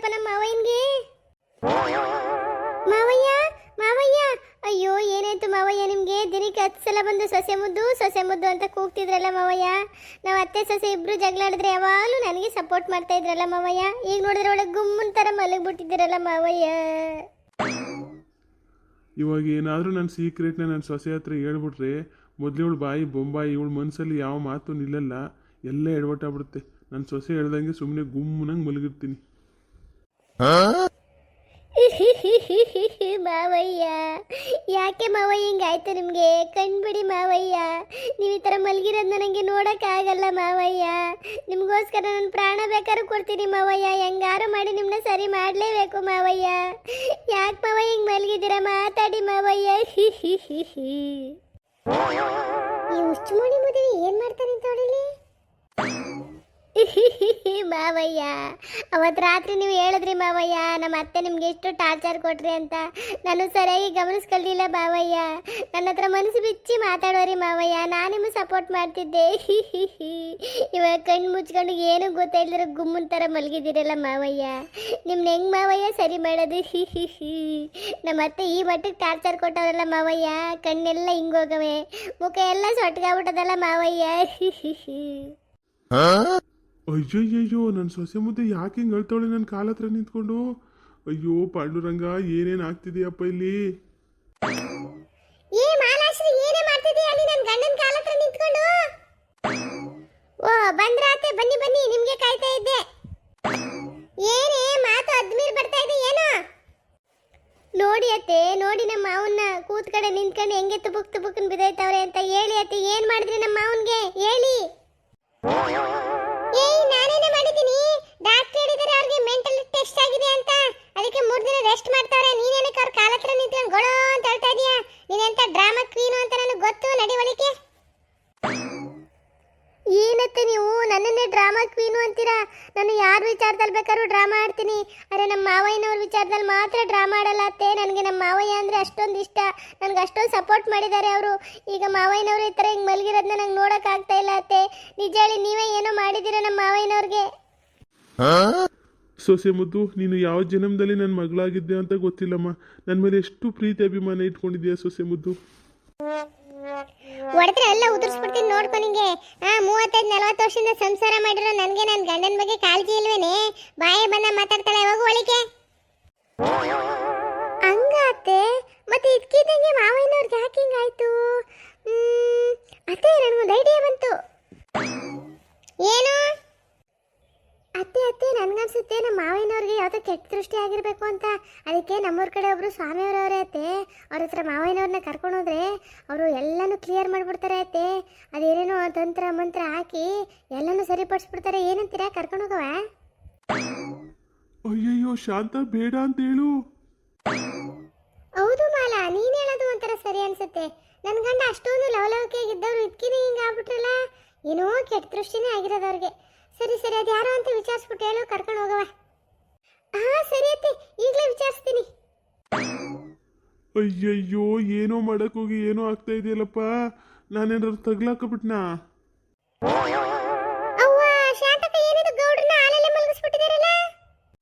ಆಗ್ತಿದೆಯಲ್ಲಪ್ಪ ನಮ್ಮ ಮಾವಯ್ಯನ್ಗೆ. ಮಾವಯ್ಯ ಮಾವಯ್ಯ, ಅಯ್ಯೋ ಏನಾಯ್ತು ಮಾವಯ್ಯ ನಿಮ್ಗೆ? ದಿನಕ್ಕೆ 10 ಸಲ ಬಂದು ಸೊಸೆ ಮುದ್ದು ಅಂತ ಕೂಗ್ತಿದ್ರಲ್ಲ ಮಾವಯ್ಯ. ನಾವು ಅತ್ತೆ ಸೊಸೆ ಇಬ್ರು ಜಗಳಾಡಿದ್ರೆ ಯಾವಾಗಲೂ ನನಗೆ ಸಪೋರ್ಟ್ ಮಾಡ್ತಾ ಇದ್ರಲ್ಲ ಮಾವಯ್ಯ. ಈಗ ನೋಡಿದ್ರೆ ಒಳಗೆ ಗುಮ್ಮನ್ ಥರ ಮಲಗಿಬಿಟ್ಟಿದ್ದೀರಲ್ಲ ಮಾವಯ್ಯ. ಇವಾಗ ಏನಾದರೂ ನನ್ನ ಸೀಕ್ರೆಟ್ನ ನನ್ನ ಸೊಸೆ ಹತ್ರ ಹೇಳ್ಬಿಟ್ರೆ ಮೊದಲು ಇವಳು ಬಾಯಿ ಬೊಂಬಾಯಿ, ಇವಳು ಮನಸ್ಸಲ್ಲಿ ಯಾವ ಮಾತು ನಿಲ್ಲಲ್ಲ, ಎಲ್ಲ ಎಡವಟ್ಟಾಗ್ಬಿಡುತ್ತೆ. ನನ್ನ ಸೊಸೆ ಹೇಳ್ದಂಗೆ ಸುಮ್ಮನೆ ಗುಮ್ಮನಂಗೆ ಮಲಗಿರ್ತೀನಿ. ಮಾವಯ್ಯ, ಯಾಕೆ ಮಾವಯ್ಯ ಹಿಂಗಾಯ್ತು ನಿಮಗೆ? ಕಣ್ಬಿಡಿ ಮಾವಯ್ಯ, ನೀವು ಈ ಥರ ಮಲಗಿರೋದು ನನಗೆ ನೋಡೋಕ್ಕಾಗಲ್ಲ ಮಾವಯ್ಯ. ನಿಮಗೋಸ್ಕರ ನಾನು ಪ್ರಾಣ ಬೇಕಾದ್ರೂ ಕೊಡ್ತೀನಿ ಮಾವಯ್ಯ. ಹೆಂಗಾರು ಮಾಡಿ ನಿಮ್ಮನ್ನ ಸರಿ ಮಾಡಲೇಬೇಕು ಮಾವಯ್ಯ. ಯಾಕೆ ಮಾವಯ್ಯ ಹಿಂಗೆ ಮಲಗಿದ್ದೀರಾ? ಮಾತಾಡಿ ಮಾವಯ್ಯ. ಈ ಉಚ್ಚುಮುಡಿ ಮುದುವಿ ಏನು ಮಾಡ್ತಾನೆ ತೋಳಿಲಿ? ಮಾವಯ್ಯ, ಅವತ್ತು ರಾತ್ರಿ ನೀವು ಹೇಳಿದ್ರಿ ಮಾವಯ್ಯ, ನಮ್ಮ ಅತ್ತೆ ನಿಮ್ಗೆ ಎಷ್ಟು ಟಾರ್ಚರ್ ಕೊಟ್ರಿ ಅಂತ. ನಾನು ಸರಿಯಾಗಿ ಗಮನಿಸ್ಕೊಳ್ಲಿಲ್ಲ ಮಾವಯ್ಯ. ನನ್ನ ಹತ್ರ ಮನಸ್ಸು ಬಿಚ್ಚಿ ಮಾತಾಡೋರಿ ಮಾವಯ್ಯ. ನಾನು ನಿಮಗೆ ಸಪೋರ್ಟ್ ಮಾಡ್ತಿದ್ದೆ. ಇವಾಗ ಕಣ್ಣು ಮುಚ್ಕೊಂಡು ಏನೂ ಗೊತ್ತಾಯಿಲ್ಲದ್ರೆ ಗುಮ್ಮನ್ ಥರ ಮಲಗಿದ್ದೀರಲ್ಲ ಮಾವಯ್ಯ. ನಿಮ್ನ ಹೆಂಗೆ ಮಾವಯ್ಯ ಸರಿ ಮಾಡೋದು? ನಮ್ಮ ಅತ್ತೆ ಈ ಮಟ್ಟಿಗೆ ಟಾರ್ಚರ್ ಕೊಟ್ಟವರಲ್ಲ ಮಾವಯ್ಯ. ಕಣ್ಣೆಲ್ಲ ಹಿಂಗೋಗವೆ, ಮುಖ ಎಲ್ಲ ಸೊಟ್ಗಾಗ್ಬಿಟ್ಟದಲ್ಲ ಮಾವಯ್ಯ. ಅಯ್ಯಯ್ಯಯ್ಯೋ, ನನ್ನ ಸೊಸೆ ಮುದ್ದೆ ಯಾಕೆ ಹಿಂಗೆ ಹೇಳ್ತಾವಳೆ ನನ್ನ ಕಾಲ ಹತ್ರ ನಿಂತ್ಕೊಂಡು? ಅಯ್ಯೋ ಪಾಂಡುರಂಗ, ಏನೇನು ಆಗ್ತಿದೆಯಪ್ಪ ಇಲ್ಲಿ? ಏ ಮಾಲಾಶ್ರೀ, ಏನೇ ಮಾಡ್ತಿದ್ದೀಯ ಅಲ್ಲಿ ನನ್ನ ಗಂಡನ ಕಾಲ ಹತ್ರ ನಿಂತ್ಕೊಂಡು? ಓ ಬಂದ್ರಾತೆ, ಬನ್ನಿ ಬನ್ನಿ, ನಿಮ್ಗೆ ಕಾಯ್ತಾ ಇದ್ದೆ. ಏನೇ ಮಾತು ಅದ್ಮೀರ್ ಬರ್ತಾ ಇದೆ ಏನೋ? ನೋಡಿ ಅತ್ತೆ, ನೋಡಿ ನಮ್ಮ ಮಾವನ್ನ ಕೂತ್ ಕಡೆ ನಿಂತ್ಕೊಂಡು ಹೆಂಗೆ ತುಬುಕ್ ಬಿದ್ದೈತವ್ರೆ ಅಂತ. ಹೇಳಿ ಅತ್ತೆ, ಏನ್ ಮಾಡಿದ್ರಿ ನಮ್ಮ ಮಾವನ್ಗೆ? ಹೇಳಿ. ಏಯ್, ನಾನೇನೇ ಮಾಡಿದ್ದೀನಿ. ಡಾಕ್ಟರ್ ಹೇಳಿದಾರೆ ಅವ್ರಿಗೆ ಮೆಂಟಲ್ ಟೆಸ್ಟ್ ಆಗಿದೆ ಅಂತ, ಅದಕ್ಕೆ 3 ದಿನ ರೆಸ್ಟ್ ಮಾಡ್ತಾವ್ರೆ. ನೀನೇನಕ್ಕೆ ಅವ್ರ ಕಾಲ ಹತ್ರ ನಿಂತ್ಕೊಂಡು ಗೊಳೋ ಅಂತ ಹೇಳ್ತಾ ಇದೀಯಾ? ನೀನೆಂತ ಡ್ರಾಮಾ ಕ್ವೀನು ಅಂತ ನನಗೆ ಗೊತ್ತು. ನಡಿವಳಿಕೆ. ಏನತ್ತೆ ನೀವು ನನ್ನನ್ನೇ ಡ್ರಾಮಾ ಕ್ವೀನು ಅಂತೀರಾ? ನಾನು ಯಾರ ವಿಚಾರದಲ್ಲಿ ಬೇಕಾದ್ರೂ ಡ್ರಾಮಾ ಆಡ್ತೀನಿ, ಅರೆ ನಮ್ಮ ಮಾವಯ್ಯನವ್ರ ವಿಚಾರದಲ್ಲಿ ಮಾತ್ರ ಡ್ರಾಮಾ ಆಡಲ್ಲ ಅತ್ತೆ. ನನಗೆ ನಮ್ಮ ಮಾವಯ್ಯ ಅಂದರೆ ಅಷ್ಟೊಂದು ಇಷ್ಟ, ನನಗೆ ಅಷ್ಟೊಂದು ಸಪೋರ್ಟ್ ಮಾಡಿದ್ದಾರೆ ಅವರು. ಈಗ ಮಾವಯ್ಯನವರು ಈ ಥರ ಹಿಂಗೆ ಮಲಗಿರೋದನ್ನ ನಂಗೆ ನೋಡೋಕ್ಕಾಗ್ತಾ ಇಲ್ಲ ಅತ್ತೆ. ನಿಜ ಹೇಳಿ, ನೀವೇ ಏನೋ ಮಾಡಿದ್ದೀರಾ ನಮ್ಮ ಮಾವಯ್ಯನವ್ರಿಗೆ. ಸೊಸೆ ಮುದ್ದು, ನೀನು ಯಾವ ಜನ್ಮದಲ್ಲಿ ನನ್ನ ಮಗಳಾಗಿದ್ದೆ ಅಂತ ಗೊತ್ತಿಲ್ಲಮ್ಮ. ನನ್ನ ಮೇಲೆ ಎಷ್ಟು ಪ್ರೀತಿ ಅಭಿಮಾನ ಇಟ್ಕೊಂಡಿದ್ಯಾ ಸೊಸೆ ಮುದ್ದು. ಹೊಡೆದ್ರೆ ಎಲ್ಲ ಉದುರಿಸ್ಬಿಡ್ತೀನಿ ನೋಡ್ಕೊ ನಿಂಗೆ. 35-40 ವರ್ಷದಿಂದ ಸಂಸಾರ ಮಾಡಿರೋ ನನಗೆ ನನ್ನ ಗಂಡನ ಬಗ್ಗೆ ಕಾಳಜಿ ಇಲ್ವೇನೆ? ಬಾಯೇ ಬಂದ ಮಾತಾಡ್ತಾಳೆ ಯಾವಾಗ ಒಳಿಕೆ. ಹಂಗಾತೆ ಮತ್ತೆ ಇದಕ್ಕಿದ್ದಂಗೆ ಮಾವಯ್ಯನವ್ರಿಗೆ ಯಾಕೆ ಹಿಂಗಾಯ್ತು? ಅತ್ತೆ, ನನಗೊಂದು ಐಡಿಯಾ ಬಂತು. ಏನು ಅತ್ತೆ? ನನ್ಗನ್ಸುತ್ತೆ ನಮ್ಮ ಮಾವಯ್ಯನವ್ರಿಗೆ ಯಾವುದೋ ಕೆಟ್ಟ ದೃಷ್ಟಿ ಆಗಿರಬೇಕು ಅಂತ. ಅದಕ್ಕೆ ನಮ್ಮೂರ ಕಡೆ ಒಬ್ರು ಸ್ವಾಮಿಯವರವರೇ ಅತ್ತೆ. ಅವ್ರ ಹತ್ರ ಮಾವಯ್ಯನವ್ರನ್ನ ಕರ್ಕೊಂಡು ಹೋದ್ರೆ ಅವರು ಎಲ್ಲನೂ ಕ್ಲಿಯರ್ ಮಾಡಿಬಿಡ್ತಾರೆ ಅತ್ತೆ. ಅದೇನೇನೋ ತಂತ್ರ ಮಂತ್ರ ಹಾಕಿ ಎಲ್ಲನೂ ಸರಿಪಡಿಸ್ಬಿಡ್ತಾರೆ. ಏನಂತೀರಾ? ಕರ್ಕೊಂಡು ಹೋಗವ? ಅಯ್ಯಯ್ಯೋ ಶಾಂತ, ಬೇಡ ಅಂತ ಹೇಳು. ಹೌದು ಮಾಲಾ, ನೀನು ಹೇಳೋದು ಒಂಥರ ಸರಿ ಅನ್ಸುತ್ತೆ. ನನ್ನ ಗಂಡ ಅಷ್ಟೊಂದು ಲವಲವಿಕೆಯಾಗಿದ್ದವ್ರು ಇದಕ್ಕಿನೇ ಹಿಂಗೆ ಆಗ್ಬಿಟ್ರಲ್ಲ. ಏನೋ ಕೆಟ್ಟ ದೃಷ್ಟಿನೇ ಆಗಿರೋದು ಅವ್ರಿಗೆ. ಸರಿ, ಅದು ಯಾರೋ ಅಂತ ವಿಚಾರಿಸ್ಬಿಟ್ಟು ಹೇಳು, ಕರ್ಕೊಂಡು ಹೋಗವ. ಸರಿ ಅತ್ತೆ, ಈಗಲೇ ವಿಚಾರಿಸ್ತೀನಿ. ಅಯ್ಯಯ್ಯೋ, ಏನೋ ಮಾಡೋಕ್ಕೋಗಿ ಏನೋ ಆಗ್ತಾ ಇದೆಯಲ್ಲಪ್ಪ. ನಾನೇನಾದ್ರು ತಗ್ಲಾಕಬಿಟ್ನಾ? ಅವ್ವ ಶಾಂತಕ್ಕ, ಏನಿದು ಗೌಡ್ರನ್ನ ಹಾಲಲ್ಲೇ ಮಲಗಿಸ್ಬಿಟ್ಟಿದಾರಲ್ಲ?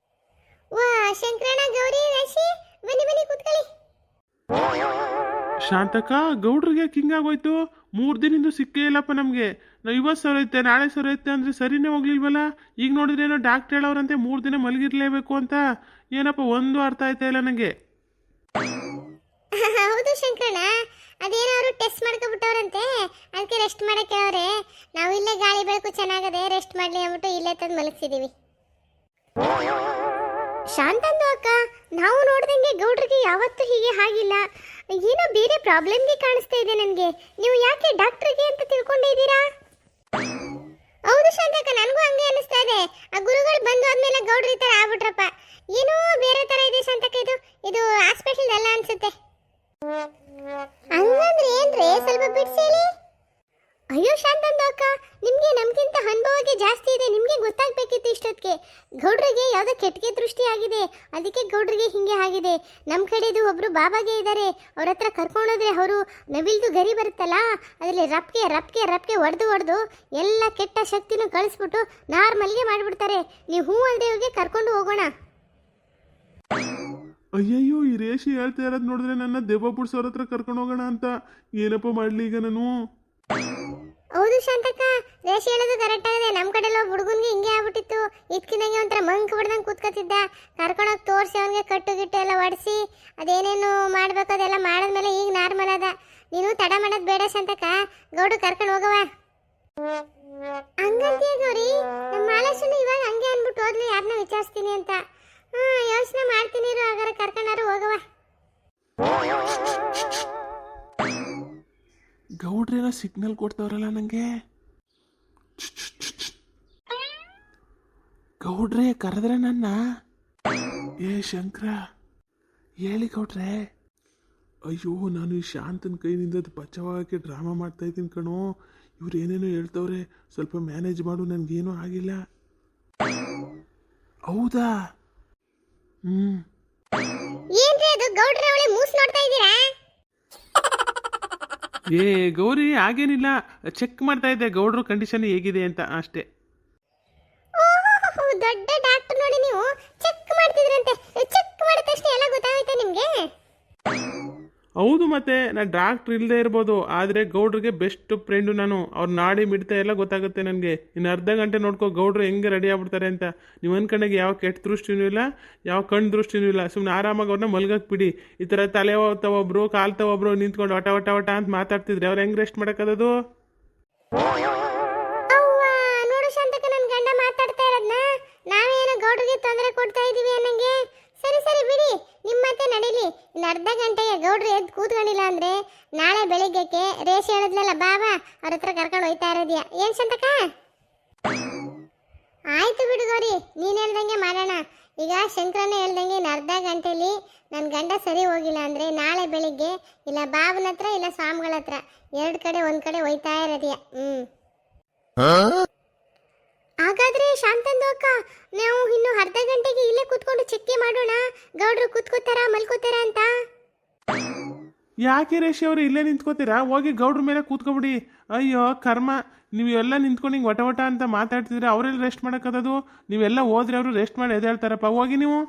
ವಾ ಶಂಕರಣ್ಣ, ಗೌರಿ, ರಾಶಿ, ಬನ್ನಿ ಕೂತ್ಕೊಳ್ಳಿ. ಶಾಂತಕ್ಕ, ಗೌಡ್ರಿಗೆ ಯಾಕೆ ಹಿಂಗಾಗೋಯ್ತು? 3 ದಿನದಿಂದ ಸಿಕ್ಕೇ ಇಲ್ಲಪ್ಪ ನಮಗೆ. ನಾವು 50,000 ಐತೆ, ನಾಳೆ 1,000 ಐತೆ ಅಂದರೆ ಸರಿನೇ ಹೋಗ್ಲಿಲ್ವಲ್ಲ. ಈಗ ನೋಡಿದ್ರೆ ಏನೋ ಡಾಕ್ಟರ್ ಹೇಳೋರಂತೆ 3 ದಿನ ಮಲಗಿರ್ಲೇಬೇಕು ಅಂತ. ಏನಪ್ಪ ಒಂದು ಅರ್ಥ ಆಯ್ತಾ ಇಲ್ಲ ನನಗೆ. ಹೌದು ಶಂಕರಣ್ಣ, ಅದೇನೋ ಅವರು ಟೆಸ್ಟ್ ಮಾಡ್ಕೊಬಿಟ್ಟವ್ರಂತೆ, ಅದಕ್ಕೆ ರೆಸ್ಟ್ ಮಾಡಕ್ಕೆ ಹೇಳವ್ರೆ. ನಾವು ಇಲ್ಲೇ ಗಾಳಿ ಬೆಳಕು ಚೆನ್ನಾಗದೆ, ರೆಸ್ಟ್ ಮಾಡಲಿ ಅಂದ್ಬಿಟ್ಟು ಇಲ್ಲೇ ತಂದು ಮಲಗಿಸಿದೀವಿ. ಶಾಂತಂದು ಅಕ್ಕ, ನಾವು ನೋಡ್ದಂಗೆ ಗೌಡ್ರಿಗೆ ಯಾವತ್ತೂ ಹೀಗೆ ಆಗಿಲ್ಲ. ಏನೋ ಬೇರೆ ಪ್ರಾಬ್ಲಮ್ಗೆ ಕಾಣಿಸ್ತಾ ಇದೆ ನನಗೆ. ನೀವು ಯಾಕೆ ಡಾಕ್ಟ್ರಿಗೆ ಅಂತ ತಿಳ್ಕೊಂಡಿದ್ದೀರಾ? ಹೌದು ಶಾಂತಕ್ಕ, ನನಗೂ ಹಂಗೆ ಅನಿಸ್ತಾ ಇದೆ. ಆ ಗುರುಗಳು ಬಂದು ಆದ್ಮೇಲೆ ಗೌಡ್ರು ಈ ಥರ ಆಗ್ಬಿಟ್ರಪ್ಪ. ಏನೋ ಬೇರೆ ಥರ ಇದೆ ಶಾಂತಕ್ಕ. ಇದು ಹಾಸ್ಪಿಟಲ್ ಅಲ್ಲ ಅನ್ಸುತ್ತೆ. ಹಂಗಂದ್ರೆ ಏನ್ರಿ? ಸ್ವಲ್ಪ ಬಿಡಿಸಿ. ಅಯ್ಯೋ ಶಾಂತಂದು ಅಕ್ಕ, ನಿಮಗೆ ನಮಗಿಂತ ಅನುಭವಕ್ಕೆ ಜಾಸ್ತಿ ಇದೆ, ನಿಮಗೆ ಗೊತ್ತಾಗಬೇಕಿತ್ತು ಇಷ್ಟೊತ್ತಿಗೆ. ಗೌಡ್ರಿಗೆ ಯಾವುದೋ ಕೆಟ್ಟ ದೃಷ್ಟಿ ಆಗಿದೆ, ಅದಕ್ಕೆ ಗೌಡ್ರಿಗೆ ಹಿಂಗೆ ಆಗಿದೆ. ನಮ್ಮ ಕಡೆದು ಒಬ್ಬರು ಬಾಬಾಗೆ ಇದ್ದಾರೆ, ಅವ್ರ ಹತ್ರ ಕರ್ಕೊಂಡೋದ್ರೆ ಅವರು ನವಿಲ್ದು ಗರಿ ಬರುತ್ತಲ್ಲ, ಅದರಲ್ಲಿ ರಪ್ಕೆ ಹೊಡೆದು ಎಲ್ಲ ಕೆಟ್ಟ ಶಕ್ತಿನೂ ಕಳಿಸ್ಬಿಟ್ಟು ನಾರ್ಮಲ್ಗೆ ಮಾಡಿಬಿಡ್ತಾರೆ. ನೀವು ಹೂ ಅಲ್ದೇ ಹೋಗಿ ಕರ್ಕೊಂಡು ಹೋಗೋಣ. ಅಯ್ಯಯ್ಯೋ ಈ ರೇಷಿ ಹೇಳ್ತಾ ಇರೋದು ನೋಡಿದ್ರೆ ನನ್ನ ದೆವ್ವ ಬಿಡ್ಸೋರ ಹತ್ರ ಕರ್ಕೊಂಡು ಹೋಗೋಣ ಅಂತ. ಏನಪ್ಪ ಮಾಡಲಿ ಈಗ ನಾನು? ಹೌದು ಶಾಂತಕ್ಕ, ರೇಷ್ ಹೇಳೋದು ಕರೆಕ್ಟ್ ಆಗಿದೆ. ನಮ್ಮ ಕಡೆಲ್ಲ ಒಬ್ಬ ಹುಡುಗನ್ಗೆ ಹಿಂಗೆ ಆಗ್ಬಿಟ್ಟಿತ್ತು. ಇದ್ಕಿದಂಗೆ ಒಂಥರ ಮಂಕ್ ಬಿಡ್ದಂಗೆ ಕೂತ್ಕೊತಿದ್ದ. ಕರ್ಕೊಂಡೋಗಿ ತೋರಿಸಿ ಅವನಿಗೆ ಕಟ್ಟು ಗಿಟ್ಟು ಎಲ್ಲ ಹೊಡಿಸಿ ಅದೇನೇನು ಮಾಡ್ಬೇಕು ಅದೆಲ್ಲ ಮಾಡಿದ್ಮೇಲೆ ಈಗ ನಾರ್ಮಲ್ ಅದ. ನೀನು ತಡ ಮಾಡೋದು ಬೇಡ ಶಾಂತಕ್ಕ, ಗೌಡು ಕರ್ಕೊಂಡು ಹೋಗವ. ಹಂಗಂತೀಯ ಗೌರಿ? ನಮ್ಮ ಮಾಲಕ್ಷ್ಮಿ ಇವಾಗ ಹಂಗೆ ಅಂದ್ಬಿಟ್ಟು ಹೋದ್ಲು ಯಾರನ್ನ ವಿಚಾರಿಸ್ತೀನಿ ಅಂತ. ಯೋಚನೆ ಮಾಡ್ತೀನಿ ಇರು, ಹಾಗಾದ್ರೆ ಕರ್ಕೊಂಡಾರು ಹೋಗವ. ಗೌಡ್ರೇನೋ ಸಿಗ್ನಲ್ ಕೊಡ್ತಾವ್ರಲ್ಲ ನನಗೆ. ಗೌಡ್ರೆ ಕರೆದ್ರೆ ನನ್ನ? ಏ ಶಂಕರ, ಹೇಳಿ ಗೌಡ್ರೆ. ಅಯ್ಯೋ ನಾನು ಈ ಶಾಂತನ ಕೈನಿಂದ ಬಚಾವಾಗಕ್ಕೆ ಡ್ರಾಮಾ ಮಾಡ್ತಾ ಇದ್ದೀನಿ ಕಣೋ. ಇವ್ರು ಏನೇನೋ ಹೇಳ್ತವ್ರೆ, ಸ್ವಲ್ಪ ಮ್ಯಾನೇಜ್ ಮಾಡು, ನನಗೇನೂ ಆಗಿಲ್ಲ. ಹೌದಾ? ಏನ್ರಿ ಅದು ಗೌಡ್ರೆ ಅವಳಿ ಮೂಸ್ ನೋಡ್ತಾ ಇದ್ದೀರಾ? ಏ ಗೌರಿ ಹಾಗೇನಿಲ್ಲ, ಚೆಕ್ ಮಾಡ್ತಾ ಇದ್ದೆ ಗೌಡ್ರು ಕಂಡೀಷನ್ ಹೇಗಿದೆ ಅಂತ ಅಷ್ಟೇ. ಓಹೋ, ದೊಡ್ಡ ಡಾಕ್ಟರ್ ನೋಡಿ ನೀವು ಚೆಕ್ ಮಾಡ್ತಿದ್ರಂತೆ. ಚೆಕ್ ಮಾಡಿದ ತಕ್ಷಣ ಎಲ್ಲ ಗೊತ್ತಾಗುತ್ತೆ ನಿಮ್ಗೆ? ಹೌದು, ಮತ್ತೆ ನಾನು ಡಾಕ್ಟ್ರ್ ಇಲ್ಲದೆ ಇರ್ಬೋದು, ಆದರೆ ಗೌಡ್ರಿಗೆ ಬೆಸ್ಟ್ ಫ್ರೆಂಡು ನಾನು. ಅವ್ರ ನಾಡಿ ಮಿಡ್ತ ಎಲ್ಲ ಗೊತ್ತಾಗುತ್ತೆ ನನಗೆ. ಇನ್ನು ಅರ್ಧ ಗಂಟೆ ನೋಡ್ಕೋ ಗೌಡ್ರು ಹೆಂಗೆ ರೆಡಿ ಆಗ್ಬಿಡ್ತಾರೆ ಅಂತ. ನೀವು ಅಂದ್ಕೊಂಡಾಗ ಯಾವ ಕೆಟ್ಟ ದೃಷ್ಟಿನೂ ಇಲ್ಲ, ಯಾವ ಕಣ್ಣು ದೃಷ್ಟಿನೂ ಇಲ್ಲ. ಸುಮ್ಮನೆ ಆರಾಮಾಗಿ ಅವ್ರನ್ನ ಮಲ್ಗಕ್ಕೆ ಬಿಡಿ. ಈ ಥರ ತಲೆ ಒಬ್ಬರು ಕಾಲು ಒಬ್ಬರು ನಿಂತ್ಕೊಂಡು ವಟ ವಟ ವಟ ಅಂತ ಮಾತಾಡ್ತಿದ್ರೆ ಅವ್ರು ಹೆಂಗೆ ರೆಸ್ಟ್ ಮಾಡೋಕ್ಕದು? ನೋಡು ಶಾಂತಕ, ನನ್ನ ಗಂಡ ಮಾತಾಡ್ತಾ ಇರೋದ್ನ ನಾವೇನೋ ಗೌಡ್ರಿಗೆ ತೊಂದರೆ ಕೊಡ್ತಾ ಇದೀವಿ ಅನ್ನಂಗೆ. ಸರಿ ಸರಿ ಬಿಡಿ, ನಿಮ್ಮ ಮತ್ತೆ ನಡೀಲಿ. ಇನ್ನು ಅರ್ಧ ಗಂಟೆಗೆ ಗೌಡ್ರು ಎದ್ದು ಕೂತ್ಕೊಂಡಿಲ್ಲ ಅಂದ್ರೆ ನಾಳೆ ಬೆಳಿಗ್ಗೆಕ್ಕೆ ರೇಷ್ ಹೇಳಿದ್ಲಲ್ಲ ಬಾಬಾ ಅವ್ರ ಹತ್ರ ಕರ್ಕೊಂಡು ಹೋಯ್ತಾ ಇರೋದ್ಯಾ. ಏನ್ ಶಾಂತಕ? ಆಯ್ತು ಬಿಡು ಗೌರಿ, ನೀನು ಹೇಳ್ದಂಗೆ ಮಾಡೋಣ. ಈಗ ಶಂಕರನೇ ಹೇಳ್ದಂಗೆ ಇನ್ನು ಅರ್ಧ ಗಂಟೆಲಿ ನನ್ನ ಗಂಡ ಸರಿ ಹೋಗಿಲ್ಲ ಅಂದ್ರೆ ನಾಳೆ ಬೆಳಿಗ್ಗೆ ಇಲ್ಲ ಬಾಬನ ಹತ್ರ ಇಲ್ಲ ಸ್ವಾಮಿಗಳ ಹತ್ರ ಎರಡು ಕಡೆ ಒಂದ್ ಕಡೆ ಹೋಯ್ತಾ ಇರೋದ್ಯಾ. ಹಾಗಾದ್ರೆ ಶಾಂತಂದು ಅಕ್ಕ, ನಾವು ಇನ್ನು ಅರ್ಧ ಗಂಟೆಗೆ ಇಲ್ಲೇ ಕೂತ್ಕೊಂಡು ಚೆಕ್ಕೆ ಮಾಡೋಣ, ಗೌಡ್ರು ಕೂತ್ಕೋತಾರ ಮಲ್ಕೋತಾರ ಅಂತ. ಯಾಕೆ ರೇಷಿ ಅವರು ಇಲ್ಲೇ ನಿಂತ್ಕೋತೀರಾ? ಹೋಗಿ ಗೌಡ್ರ ಮೇಲೆ ಕೂತ್ಕೊಬಿಡಿ. ಅಯ್ಯೋ ಕರ್ಮ, ನೀವು ಎಲ್ಲ ನಿಂತ್ಕೊಂಡು ಹಿಂಗೆ ವಟ ವಟ ಅಂತ ಮಾತಾಡ್ತಿದ್ರೆ ಅವರೆಲ್ಲ ರೆಸ್ಟ್ ಮಾಡೋಕ್ಕದು? ನೀವೆಲ್ಲ ಹೋದ್ರೆ ಅವರು ರೆಸ್ಟ್ ಮಾಡಿ ಎದ್ದೇಳ್ತಾರಪ್ಪ. ಹೋಗಿ ನೀವು.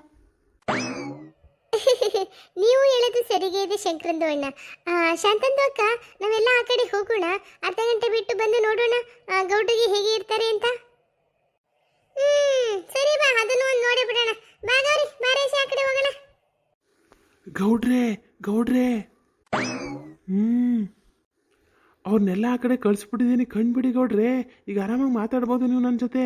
ನೀವು ಹೇಳೋದು ಸರಿಗೆ ಇದೆ ಶಂಕರಂದು ಅಣ್ಣ. ಶಾಂತಂದು ಅಕ್ಕ, ನಾವೆಲ್ಲ ಆ ಕಡೆ ಹೋಗೋಣ. ಅರ್ಧ ಗಂಟೆ ಬಿಟ್ಟು ಬಂದು ನೋಡೋಣ ಗೌಡ್ರಿಗೆ ಹೇಗೆ ಇರ್ತಾರೆ ಅಂತ. ಸರಿ ಬಾ, ಅದನ್ನು ಒಂದು ನೋಡೇ ಬಿಡೋಣ. ಬಾ ಗೌರಿ, ಬಾರೇಸಿ ಆ ಕಡೆ ಹೋಗೋಣ. ಗೌಡ್ರೆ ಗೌಡ್ರೆ, ಅವ್ರನ್ನೆಲ್ಲ ಆ ಕಡೆ ಕಳಿಸ್ಬಿಟ್ಟಿದ್ದೀನಿ, ಕಣ್ಬಿಡಿ ಗೌಡ್ರೆ. ಈಗ ಆರಾಮಾಗಿ ಮಾತಾಡ್ಬೋದು ನೀವು ನನ್ನ ಜೊತೆ.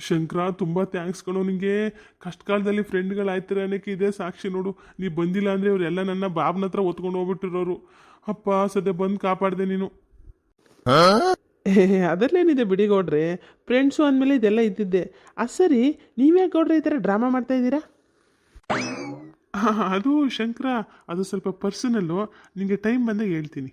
ಶಂಕರ, ತುಂಬ ಥ್ಯಾಂಕ್ಸ್ ಕಣೋ ನಿಂಗೆ. ಕಷ್ಟ ಕಾಲದಲ್ಲಿ ಫ್ರೆಂಡ್ಗಳಾಯ್ತಾರೆ ಅನ್ನೋಕ್ಕೆ ಇದೇ ಸಾಕ್ಷಿ ನೋಡು. ನೀವು ಬಂದಿಲ್ಲ ಅಂದರೆ ಇವರೆಲ್ಲ ನನ್ನ ಬಾಬನ ಹತ್ರ ಒತ್ಕೊಂಡು ಹೋಗ್ಬಿಟ್ಟಿರೋರು. ಅಪ್ಪ ಸದ್ಯ ಬಂದು ಕಾಪಾಡಿದೆ ನೀನು. ಅದರಲ್ಲೇನಿದೆ ಬಿಡಿ ಗೌಡ್ರೆ, ಫ್ರೆಂಡ್ಸು ಅಂದಮೇಲೆ ಇದೆಲ್ಲ ಇದ್ದಿದ್ದೆ. ಸರಿ, ನೀವ್ಯಾಕೆ ಗೌಡ್ರೆ ಈ ಥರ ಡ್ರಾಮಾ ಮಾಡ್ತಾ ಇದ್ದೀರಾ? ಅದು ಶಂಕರ, ಅದು ಸ್ವಲ್ಪ ಪರ್ಸನಲ್ಲು, ನಿಮಗೆ ಟೈಮ್ ಬಂದಾಗ ಹೇಳ್ತೀನಿ.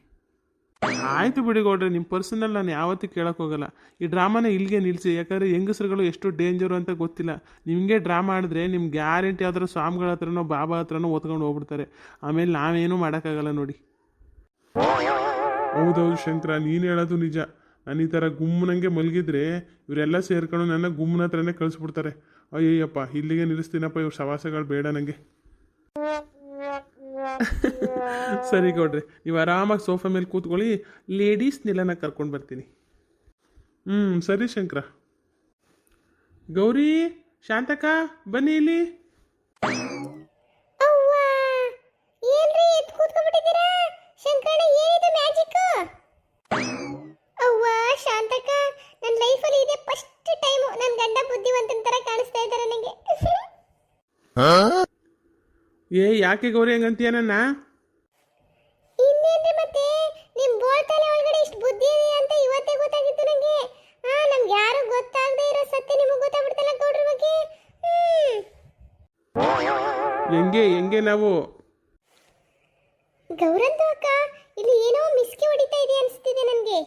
ಆಯಿತು ಬಿಡಿ ಗೌಡ್ರೆ, ನಿಮ್ಮ ಪರ್ಸನಲ್ ನಾನು ಯಾವತ್ತೂ ಕೇಳೋಕ್ಕೆ ಹೋಗಲ್ಲ. ಈ ಡ್ರಾಮಾನ ಇಲ್ಲಿಗೆ ನಿಲ್ಲಿಸಿ, ಯಾಕಂದರೆ ಹೆಂಗಸರುಗಳು ಎಷ್ಟು ಡೇಂಜರು ಅಂತ ಗೊತ್ತಿಲ್ಲ. ನಿಮಗೆ ಡ್ರಾಮಾ ಆಡಿದ್ರೆ ನಿಮ್ಗೆ ಗ್ಯಾರಂಟಿ ಯಾವ್ದಾರು ಸ್ವಾಮಿಗಳ ಹತ್ರನೋ ಬಾಬಾ ಹತ್ರನೋ ಓದ್ಕೊಂಡು ಹೋಗ್ಬಿಡ್ತಾರೆ. ಆಮೇಲೆ ನಾವೇನೂ ಮಾಡೋಕ್ಕಾಗಲ್ಲ ನೋಡಿ. ಹೌದೌದು ಶಂಕರ, ನೀನು ಹೇಳೋದು ನಿಜ. ನಾನು ಈ ಥರ ಗುಮ್ಮನಂಗೆ ಮಲಗಿದ್ರೆ ಇವರೆಲ್ಲ ಸೇರ್ಕೊಂಡು ನನ್ನ ಗುಮ್ಮನ ಹತ್ರನೇ ಕಳಿಸ್ಬಿಡ್ತಾರೆ. ಅಯ್ಯಯ್ಯಪ್ಪ, ಇಲ್ಲಿಗೆ ನಿಲ್ಲಿಸ್ತೀನಪ್ಪ, ಇವ್ರ ಸವಾಸಗಳು ಬೇಡ ನನಗೆ. ಸರಿ ಗೌಡ್ರೆ, ನೀವು ಆರಾಮಾಗಿ ಸೋಫಾ ಮೇಲೆ ಕೂತ್ಕೊಳ್ಳಿ. ಲೇಡೀಸ್ನೆಲ್ಲ ಕರ್ಕೊಂಡು ಬರ್ತೀನಿ. ಸರಿ ಶಂಕರ. ಗೌರಿ, ಶಾಂತಕ, ಬನ್ನಿ ಇಲ್ಲಿ. ಏನ್ರಿ ಎದ್ದು ಕೂತ್ಕೊಂಡ್ಬಿಟ್ಟಿದ್ದೀರಾ? ಶಂಕರಣ್ಣ, ಏನಿದು ಮ್ಯಾಜಿಕ್? ಅವ್ವ ಶಾಂತಕ, ನನ್ನ ಲೈಫಲ್ಲಿ ಇದೆ ಫಸ್ಟ್ ಟೈಮು ನನ್ನ ಗಂಡ ಬುದ್ಧಿವಂತನ ಥರ ಕಾಣಿಸ್ತಾ ಇದ್ದಾರೆ ನನಗೆ. ಯಾಕೆ ಗೌರಿ ಹಂಗಂತೀಯ ನನ್ನ? ಇನ್ನೇನ್ರಿ ಮತ್ತೆ, ನಿಮ್ಮ ಬೋಳ್ತಲೆ ಒಳಗಡೆ ಇಷ್ಟು ಬುದ್ಧಿ ಇದೆ ಅಂತ ಇವತ್ತೇ ಗೊತ್ತಾಗಿತ್ತು ನನಗೆ. ನಮ್ಗೆ ಯಾರು ಗೊತ್ತಾಗದೇ ಇರೋ ಸತ್ಯ ನಿಮಗೆ ಗೊತ್ತಾಗ್ಬಿಡ್ತಲ್ಲ ಗೌಡ್ರ ಬಗ್ಗೆ. ಹೆಂಗೆ ನಾವು ಗೌರಂದು ಅಕ್ಕ, ಇಲ್ಲಿ ಏನೋ ಮಿಸ್ಕಿ ಹೊಡಿತಾ ಇದೆ ಅನಿಸ್ತಿದೆ ನನಗೆ.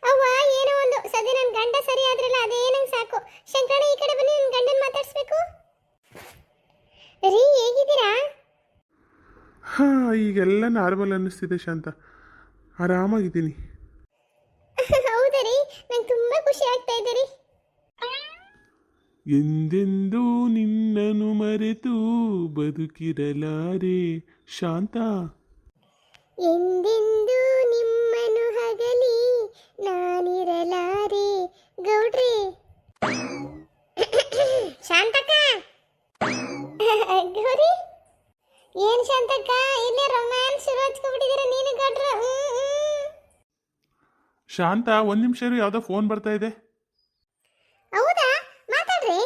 ಅವ್ವ, ಏನೋ ಒಂದು ಸದ್ಯ ನನ್ನ ಗಂಡ ಸರಿ ಆದ್ರಲ್ಲ, ಅದೇ ನಂಗೆ ಸಾಕು. ಶಂಕರಣ್ಣ, ಈ ಕಡೆ ಬನ್ನಿ, ನನ್ನ ಗಂಡನ ಮಾತಾಡ್ಸ್ಬೇಕು. ರೀ, ಹೇಗಿದ್ದೀರಾ? ಈಗೆಲ್ಲ ನಾರ್ಮಲ್ ಅನ್ನಿಸ್ತಿದೆ ಶಾಂತ, ಆರಾಮಾಗಿದ್ದೀನಿ. ಹೌದಾ ರೀ, ನಂಗೆ ತುಂಬ ಖುಷಿ ಆಗ್ತಾ ಇದೆ ರೀ. ಎಂದೆಂದೂ ನಿನ್ನನ್ನು ಮರೆತು ಬದುಕಿರಲಾರೆ. ಶಾಂತ. ಎಂದೆಂದು ನಿಮ್ಮನು ಹಗಲಿ ನಾನಿರಲಾರೆ. ಗೌಡ್ರಿ. ಶಾಂತಕ್ಕ. ಗೌರಿ. ಏನ್ ಶಾಂತಕ್ಕ ಇಲ್ಲೇ ರೊಮ್ಯಾನ್ಸ್ ಶುರು ಹಚ್ಕೊಬಿಟ್ಟಿದ್ದೀರ ನೀನು ಗೌಡ್ರು. ಶಾಂತ, ಒಂದು ನಿಮಿಷ ಇರು, ಯಾವುದೋ ಫೋನ್ ಬರ್ತಾ ಇದೆ. ಹೌದಾ, ಮಾತಾಡ್ರಿ.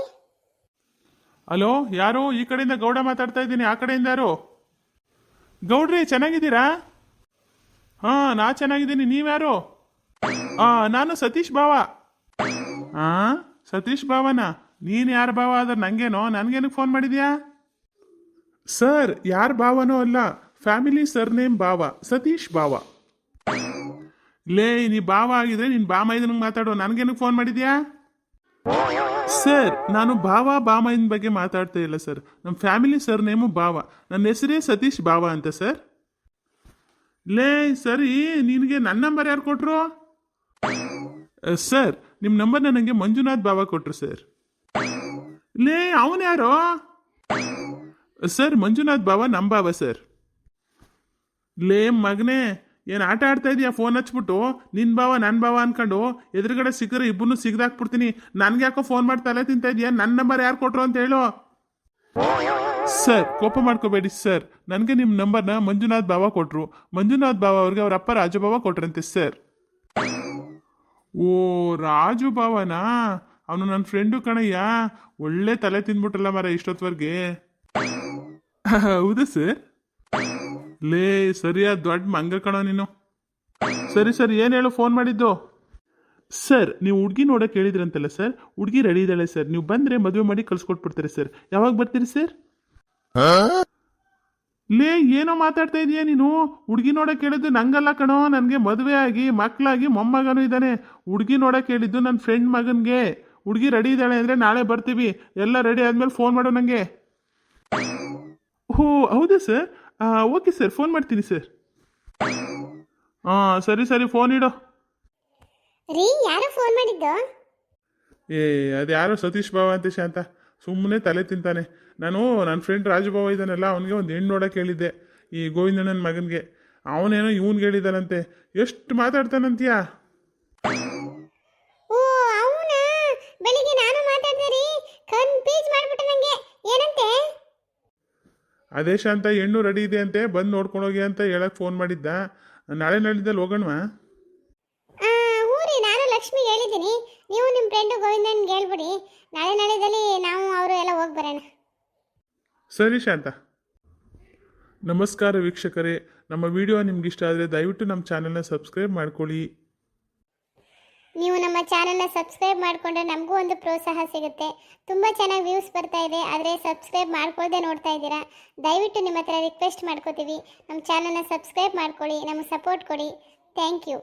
ಹಲೋ, ಯಾರು? ಈ ಕಡೆಯಿಂದ ಗೌಡ ಮಾತಾಡ್ತಾ ಇದ್ದೀನಿ. ಆ ಕಡೆಯಿಂದ ಯಾರು? ಗೌಡ್ರಿ, ಚೆನ್ನಾಗಿದ್ದೀರಾ? ಹಾಂ, ನಾ ಚೆನ್ನಾಗಿದ್ದೀನಿ. ನೀವ್ಯಾರು? ನಾನು ಸತೀಶ್ ಭಾವ. ಹಾಂ, ಸತೀಶ್ ಭಾವನಾ? ನೀನು ಯಾರ ಭಾವ ಆದ್ರೆ ನನಗೇನೋ? ನನಗೇನಕ್ಕೆ ಫೋನ್ ಮಾಡಿದ್ಯಾ? ಸರ್, ಯಾರ ಭಾವನೋ ಅಲ್ಲ, ಫ್ಯಾಮಿಲಿ ಸರ್ನೇಮ್ ಭಾವ, ಸತೀಶ್ ಭಾವ. ಲೇ, ನೀ ಭಾವ ಆಗಿದ್ರೆ ನೀನು ಬಾಮೈದನಿಗೆ ಮಾತಾಡೋ, ನನಗೇನಕ್ಕೆ ಫೋನ್ ಮಾಡಿದ್ಯಾ? ಸರ್, ನಾನು ಭಾವ ಬಾಮೈದನ ಬಗ್ಗೆ ಮಾತಾಡ್ತಾ ಇಲ್ಲ ಸರ್. ನಮ್ಮ ಫ್ಯಾಮಿಲಿ ಸರ್ನೇಮು ಭಾವ. ನನ್ನ ಹೆಸರೇ ಸತೀಶ್ ಭಾವ ಅಂತ ಸರ್. ಲೇ ಸರಿ, ನಿನಗೆ ನನ್ನ ನಂಬರ್ ಯಾರು ಕೊಟ್ಟರು? ಸರ್, ನಿಮ್ಮ ನಂಬರ್ನ ನನಗೆ ಮಂಜುನಾಥ್ ಭಾವ ಕೊಟ್ಟರು ಸರ್. ಲೇ, ಅವನು ಯಾರೋ? ಸರ್, ಮಂಜುನಾಥ್ ಭಾವ ನಮ್ಮ ಭಾವ ಸರ್. ಲೇ ಮಗನೇ, ಏನು ಆಟ ಆಡ್ತಾ ಇದೀಯಾ? ಫೋನ್ ಹಚ್ಬಿಟ್ಟು ನಿನ್ನ ಭಾವ ನನ್ನ ಭಾವ ಅನ್ಕೊಂಡು ಎದುರುಗಡೆ ಸಿಕ್ಕರೆ ಇಬ್ಬರನ್ನು ಸಿಗ್ದಾಕ್ಬಿಡ್ತೀನಿ. ನನ್ಗೆ ಯಾಕೋ ಫೋನ್ ಮಾಡಿ ತಲೆ ತಿಂತಾ ಇದೆಯಾ? ನನ್ನ ನಂಬರ್ ಯಾರು ಕೊಟ್ಟರು ಅಂತ ಹೇಳು. ಸರ್, ಕೋಪ ಮಾಡ್ಕೋಬೇಡಿ ಸರ್. ನನಗೆ ನಿಮ್ಮ ನಂಬರ್ನ ಮಂಜುನಾಥ್ ಭಾವ ಕೊಟ್ಟರು. ಮಂಜುನಾಥ್ ಭಾವ ಅವ್ರಿಗೆ ಅವ್ರ ಅಪ್ಪ ರಾಜು ಭಾವ ಕೊಟ್ರಂತೆ ಸರ್. ಓ, ರಾಜು ಭಾವನಾ? ಅವನು ನನ್ನ ಫ್ರೆಂಡು ಕಣಯ್ಯ. ಒಳ್ಳೆ ತಲೆ ತಿಂದ್ಬಿಟ್ರಲ್ಲ ಮರ ಇಷ್ಟೊತ್ವರೆಗೆ. ಹೌದು ಸರ್. ಲೇ, ಸರಿಯಾದ ದೊಡ್ಡ ಮಂಗ ಕಣೋ ನೀನು. ಸರಿ ಸರ್, ಏನು ಹೇಳು ಫೋನ್ ಮಾಡಿದ್ದು? ಸರ್, ನೀವು ಹುಡುಗಿ ನೋಡೋಕೆ ಹೇಳಿದ್ರಂತಲ್ಲ ಸರ್, ಹುಡುಗಿ ರೆಡಿ ಇದ್ದಾಳೆ ಸರ್. ನೀವು ಬಂದರೆ ಮದುವೆ ಮಾಡಿ ಕಳ್ಸಿಕೊಟ್ಬಿಡ್ತಾರೆ ಸರ್. ಯಾವಾಗ ಬರ್ತೀರಿ ಸರ್? ಲೇ, ಏನೋ ಮಾತಾಡ್ತಾ ಇದೀಯ ನೀನು? ಹುಡುಗಿ ನೋಡೋಕೆ ಹೇಳಿದ್ದು ನಂಗಲ್ಲ ಕಣೋ, ನನಗೆ ಮದುವೆ ಆಗಿ ಮಕ್ಕಳಾಗಿ ಮೊಮ್ಮಗನೂ ಇದ್ದಾನೆ. ಹುಡುಗಿ ನೋಡೋಕೆ ಹೇಳಿದ್ದು ನನ್ನ ಫ್ರೆಂಡ್ ಮಗನಿಗೆ. ಹುಡುಗಿ ರೆಡಿ ಇದ್ದಾಳೆ ಅಂದರೆ ನಾಳೆ ಬರ್ತೀವಿ. ಎಲ್ಲ ರೆಡಿ ಆದಮೇಲೆ ಫೋನ್ ಮಾಡು ನನಗೆ. ಓ, ಹೌದಾ ಸರ್? ಓಕೆ ಸರ್, ಫೋನ್ ಮಾಡ್ತೀನಿ ಸರ್. ಸರಿ ಸರಿ, ಫೋನ್ ಇಡು. ರೀ, ಯಾರು ಫೋನ್ ಮಾಡಿದ್ದು? ಅದು ಯಾರೋ ಸತೀಶ್ ಭಾವ ಅಂತ ಶಾಂತ. ಸುಮ್ಮನೆ ತಲೆ ತಿಂತಾನೆ. ನಾನು ನನ್ನ ಫ್ರೆಂಡ್ ರಾಜು ಭಾವ ಇದ್ದಾನಲ್ಲ, ಅವನಿಗೆ ಒಂದು ಹೆಣ್ಣು ನೋಡೋಕೆ ಹೇಳಿದ್ದೆ, ಈ ಗೋವಿಂದಣ್ಣನ ಮಗನಿಗೆ. ಅವನೇನೋ ಇವನ್ಗೆ ಹೇಳಿದ್ದಾನಂತೆ. ಎಷ್ಟು ಮಾತಾಡ್ತಾನಂತೀಯಾ? ಓ, ಅವನಾ? ಬೆಳಿಗ್ಗೆ ನಾನು ಮಾತಾಡ್ದೆ ರೀ, ಕನ್ಫ್ಯೂಸ್ ಮಾಡ್ಬಿಟ್ಟೆ ನನಗೆ. ಏನಂತೆ? ಅದೇ ಶಾಂತ, ಹೆಣ್ಣು ರೆಡಿ ಇದೆ ಅಂತೆ, ಬಂದು ನೋಡ್ಕೊಂಡೋಗಿ ಅಂತ ಹೇಳಕ್ಕೆ ಫೋನ್ ಮಾಡಿದ್ದ. ನಾಳೆ ನಾಳಿದ್ದಲ್ಲಿ ಹೋಗೋಣವಾ? ಹ್ಞೂ ರೀ, ನಾನು ಲಕ್ಷ್ಮಿಗೆ ಹೇಳಿದ್ದೀನಿ. ನೀವು ನಿಮ್ಮ ಫ್ರೆಂಡು ಗೋವಿಂದನ್ಗೆ ಹೇಳ್ಬಿಡಿ. ನಾಳೆ ನಾಳೆದಲ್ಲಿ ನಾವು ಅವರು ಎಲ್ಲ ಹೋಗಿ ಬರೋಣ. ಸರಿ ಶಾಂತ. ನಮಸ್ಕಾರ ವೀಕ್ಷಕರೇ, ನಮ್ಮ ವಿಡಿಯೋ ನಿಮ್ಗೆ ಇಷ್ಟ ಆದರೆ ದಯವಿಟ್ಟು ನಮ್ಮ ಚಾನಲ್ನ ಸಬ್ಸ್ಕ್ರೈಬ್ ಮಾಡ್ಕೊಳ್ಳಿ. ನೀವು ನಮ್ಮ ಚಾನಲ್ನ ಸಬ್ಸ್ಕ್ರೈಬ್ ಮಾಡಿಕೊಂಡ್ರೆ ನಮಗೂ ಒಂದು ಪ್ರೋತ್ಸಾಹ ಸಿಗುತ್ತೆ. ತುಂಬ ಚೆನ್ನಾಗಿ ವ್ಯೂಸ್ ಬರ್ತಾ ಇದೆ, ಆದರೆ ಸಬ್ಸ್ಕ್ರೈಬ್ ಮಾಡ್ಕೊಳ್ಳದೆ ನೋಡ್ತಾ ಇದ್ದೀರಾ. ದಯವಿಟ್ಟು ನಿಮ್ಮ ಹತ್ರ ರಿಕ್ವೆಸ್ಟ್ ಮಾಡ್ಕೋತೀವಿ, ನಮ್ಮ ಚಾನಲ್ನ ಸಬ್ಸ್ಕ್ರೈಬ್ ಮಾಡ್ಕೊಳ್ಳಿ, ನಮಗೆ ಸಪೋರ್ಟ್ ಕೊಡಿ. Thank you.